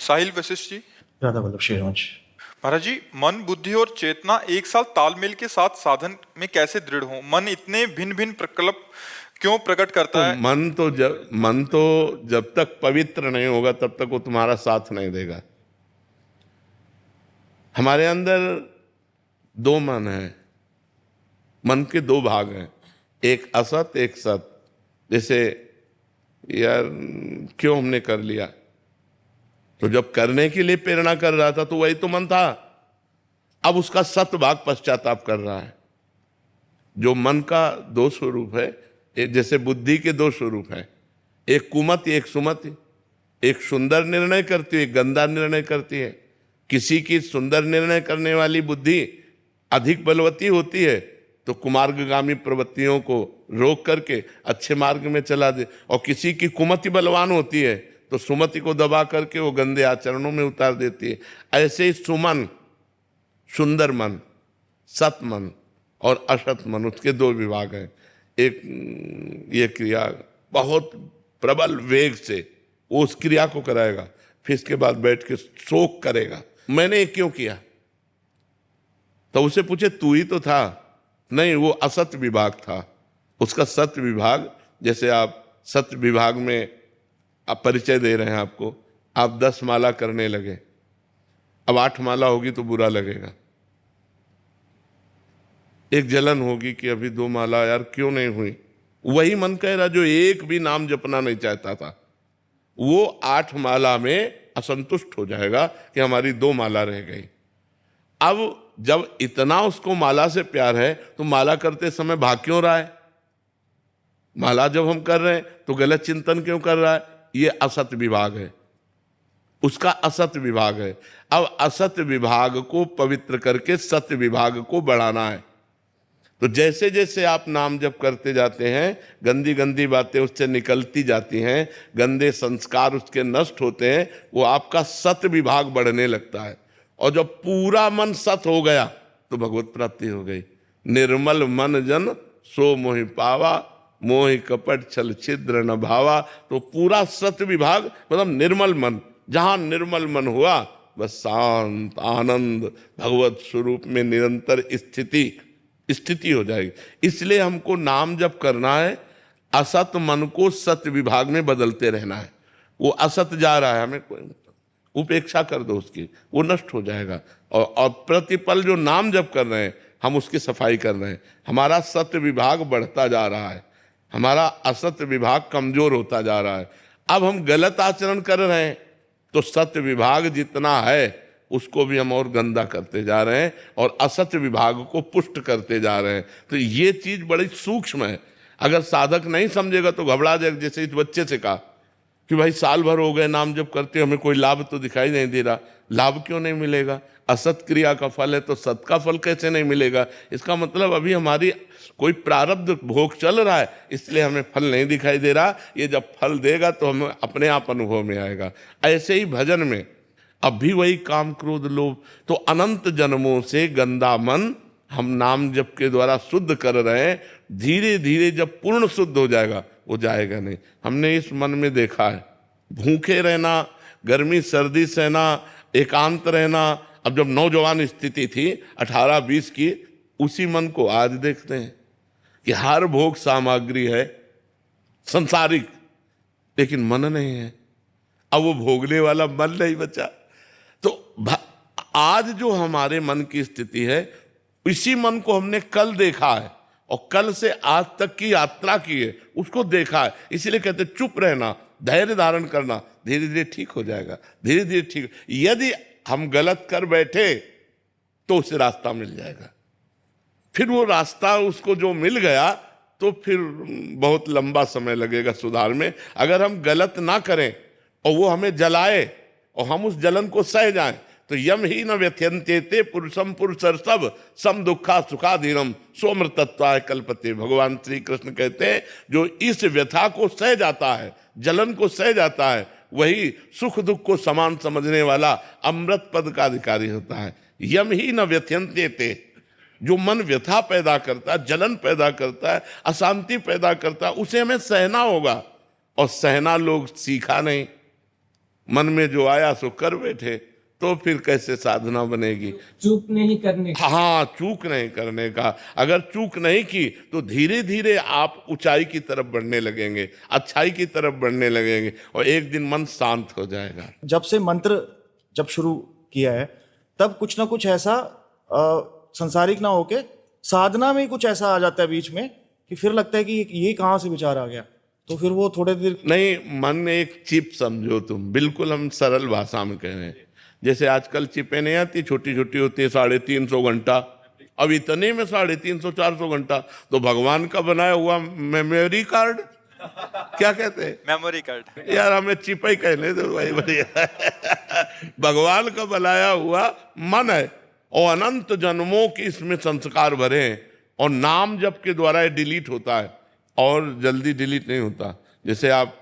साहिल वशिष्ठ जी। राधा वल्लभ श्रीवंश। महाराज जी, मन बुद्धि और चेतना एक साथ तालमेल के साथ साधन में कैसे दृढ़ हो? मन इतने भिन्न भिन्न प्रकल्प क्यों प्रकट तो करता है? मन तो जब तक पवित्र नहीं होगा तब तक वो तुम्हारा साथ नहीं देगा। हमारे अंदर दो मन है, मन के दो भाग हैं, एक असत एक सत। जैसे यार क्यों हमने कर लिया, तो जब करने के लिए प्रेरणा कर रहा था तो वही तो मन था। अब उसका सत भाग पश्चाताप कर रहा है। जो मन का दो स्वरूप है, जैसे बुद्धि के दो स्वरूप हैं, एक कुमति एक सुमति। एक सुंदर निर्णय करती है, एक गंदा निर्णय करती है। किसी की सुंदर निर्णय करने वाली बुद्धि अधिक बलवती होती है तो कुमार्गगामी प्रवृत्तियों को रोक करके अच्छे मार्ग में चला दे, और किसी की कुमति बलवान होती है तो सुमति को दबा करके वो गंदे आचरणों में उतार देती है। ऐसे ही सुमन, सुंदर मन, सत मन और असत मन, उसके दो विभाग हैं। एक ये क्रिया बहुत प्रबल वेग से वो उस क्रिया को कराएगा, फिर इसके बाद बैठ के शोक करेगा, मैंने ये क्यों किया। तो उसे पूछे तू ही तो था। नहीं, वो असत विभाग था। उसका सत विभाग, जैसे आप सत विभाग में आप परिचय दे रहे हैं आपको, आप 10 माला करने लगे, अब 8 माला होगी तो बुरा लगेगा। एक जलन होगी कि अभी 2 माला यार क्यों नहीं हुई। वही मन कह रहा जो एक भी नाम जपना नहीं चाहता था, वो 8 माला में असंतुष्ट हो जाएगा कि हमारी 2 माला रह गई। अब जब इतना उसको माला से प्यार है तो माला करते समय भाग क्यों रहा है? माला जब हम कर रहे हैं तो गलत चिंतन क्यों कर रहा है? ये असत विभाग है, उसका असत विभाग है। अब असत विभाग को पवित्र करके सत्य विभाग को बढ़ाना है। तो जैसे जैसे आप नाम जप करते जाते हैं, गंदी गंदी बातें उससे निकलती जाती हैं, गंदे संस्कार उसके नष्ट होते हैं, वो आपका सत्य विभाग बढ़ने लगता है। और जब पूरा मन सत हो गया तो भगवत प्राप्ति हो गई। निर्मल मन जन सो मोहि पावा, मोहि कपट छल छिद्र न भावा। तो पूरा सत्य विभाग मतलब निर्मल मन, जहां निर्मल मन हुआ बस शांत आनंद भगवत स्वरूप में निरंतर स्थिति हो जाएगी। इसलिए हमको नाम जप करना है, असत मन को सत्य विभाग में बदलते रहना है। वो असत जा रहा है, हमें कोई उपेक्षा कर दो उसकी, वो नष्ट हो जाएगा। और प्रतिपल जो नाम जप कर रहे हैं हम उसकी सफाई कर रहे हैं। हमारा सत्य विभाग बढ़ता जा रहा है, हमारा असत्य विभाग कमजोर होता जा रहा है। अब हम गलत आचरण कर रहे हैं तो सत्य विभाग जितना है उसको भी हम और गंदा करते जा रहे हैं और असत्य विभाग को पुष्ट करते जा रहे हैं। तो ये चीज बड़ी सूक्ष्म है। अगर साधक नहीं समझेगा तो घबरा जाएगा। जैसे इस बच्चे से कहा कि भाई साल भर हो गए नाम जप करते, हमें कोई लाभ तो दिखाई नहीं दे रहा। लाभ क्यों नहीं मिलेगा? असत क्रिया का फल है तो सत का फल कैसे नहीं मिलेगा? इसका मतलब अभी हमारी कोई प्रारब्ध भोग चल रहा है, इसलिए हमें फल नहीं दिखाई दे रहा। ये जब फल देगा तो हमें अपने आप अनुभव में आएगा। ऐसे ही भजन में अब भी वही काम क्रोध लोभ, तो अनंत जन्मों से गंदा मन हम नाम जप के द्वारा शुद्ध कर रहे हैं। धीरे धीरे जब पूर्ण शुद्ध हो जाएगा वो जाएगा नहीं। हमने इस मन में देखा है, भूखे रहना, गर्मी सर्दी सहना, एकांत रहना। अब जब नौजवान स्थिति थी 18-20 की, उसी मन को आज देखते हैं कि हर भोग सामग्री है संसारिक, लेकिन मन नहीं है। अब वो भोगने वाला मन नहीं बचा। तो आज जो हमारे मन की स्थिति है, इसी मन को हमने कल देखा है और कल से आज तक की यात्रा की है, उसको देखा है। इसीलिए कहते चुप रहना, धैर्य धारण करना, धीरे धीरे ठीक हो जाएगा। धीरे धीरे ठीक, यदि हम गलत कर बैठे तो उसे रास्ता मिल जाएगा। फिर वो रास्ता उसको जो मिल गया तो फिर बहुत लंबा समय लगेगा सुधार में। अगर हम गलत ना करें और वो हमें जलाए और हम उस जलन को सह जाएं तो यम ही न व्यथ्यन्ते पुरुषम पुरुषर्षभ सम दुखा सुखाधीनम सोमृतत्वाय कल्पते। भगवान श्री कृष्ण कहते हैं जो इस व्यथा को सह जाता है, जलन को सह जाता है, वही सुख दुख को समान समझने वाला अमृत पद का अधिकारी होता है। यम ही न व्यथ्यन्ते, जो मन व्यथा पैदा करता है, जलन पैदा करता है, अशांति पैदा करता है, उसे हमें सहना होगा। और सहना लोग सीखा नहीं, मन में जो आया सो कर बैठे, तो फिर कैसे साधना बनेगी? चूक नहीं करने का। हाँ, चूक नहीं करने का। अगर चूक नहीं की तो धीरे धीरे आप ऊंचाई की तरफ बढ़ने लगेंगे, अच्छाई की तरफ बढ़ने लगेंगे, और एक दिन मन शांत हो जाएगा। जब से मंत्र जब शुरू किया है तब कुछ ना कुछ ऐसा संसारिक ना होके साधना में ही कुछ ऐसा आ जाता है बीच में कि फिर लगता है कि ये कहाँ से विचार आ गया, तो फिर वो थोड़े देर नहीं, मन एक चिप समझो तुम, बिल्कुल हम सरल भाषा में कह रहे हैं। जैसे आजकल चिपें नहीं आती, छोटी छोटी होती है, 350 घंटा। अब इतने में 350 400 घंटा तो भगवान का बनाया हुआ मेमोरी कार्ड, क्या कहते हैं, मेमोरी कार्ड। यार हमें चिपई कहने दो भाई, बढ़िया। भगवान का बनाया हुआ मन है, और अनंत जन्मों की इसमें संस्कार भरे हैं, और नाम जप के द्वारा ये डिलीट होता है, और जल्दी डिलीट नहीं होता। जैसे आप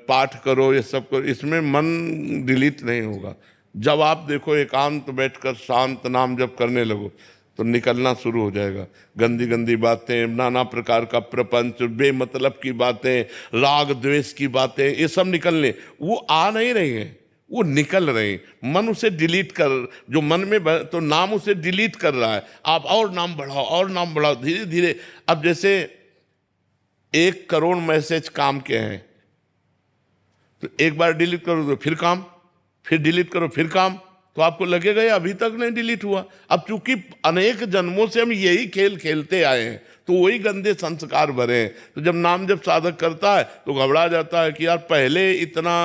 पाठ करो, ये सब करो, इसमें मन डिलीट नहीं होगा। जब आप देखो एकांत बैठकर शांत नाम जप करने लगो तो निकलना शुरू हो जाएगा। गंदी गंदी बातें, नाना प्रकार का प्रपंच, बेमतलब की बातें, राग द्वेष की बातें, ये सब निकलने, वो आ नहीं रही हैं, वो निकल रहे हैं। मन उसे डिलीट कर, जो मन में तो नाम उसे डिलीट कर रहा है। आप और नाम बढ़ाओ, और नाम बढ़ाओ, धीरे धीरे। अब जैसे 1 करोड़ मैसेज काम के हैं, तो एक बार डिलीट करो तो फिर काम, फिर डिलीट करो फिर काम, तो आपको लगेगा ये अभी तक नहीं डिलीट हुआ। अब चूंकि अनेक जन्मों से हम यही खेल खेलते आए हैं, तो वही गंदे संस्कार भरे हैं। तो जब नाम जब साधक करता है तो घबरा जाता है कि यार पहले इतना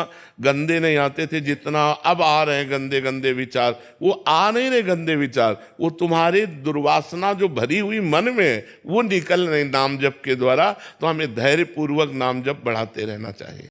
गंदे नहीं आते थे जितना अब आ रहे हैं गंदे गंदे विचार। वो आ नहीं रहे गंदे विचार, वो तुम्हारी दुर्वासना जो भरी हुई मन में है वो निकल रही नाम जप के द्वारा। तो हमें धैर्य पूर्वक नाम जप बढ़ाते रहना चाहिए।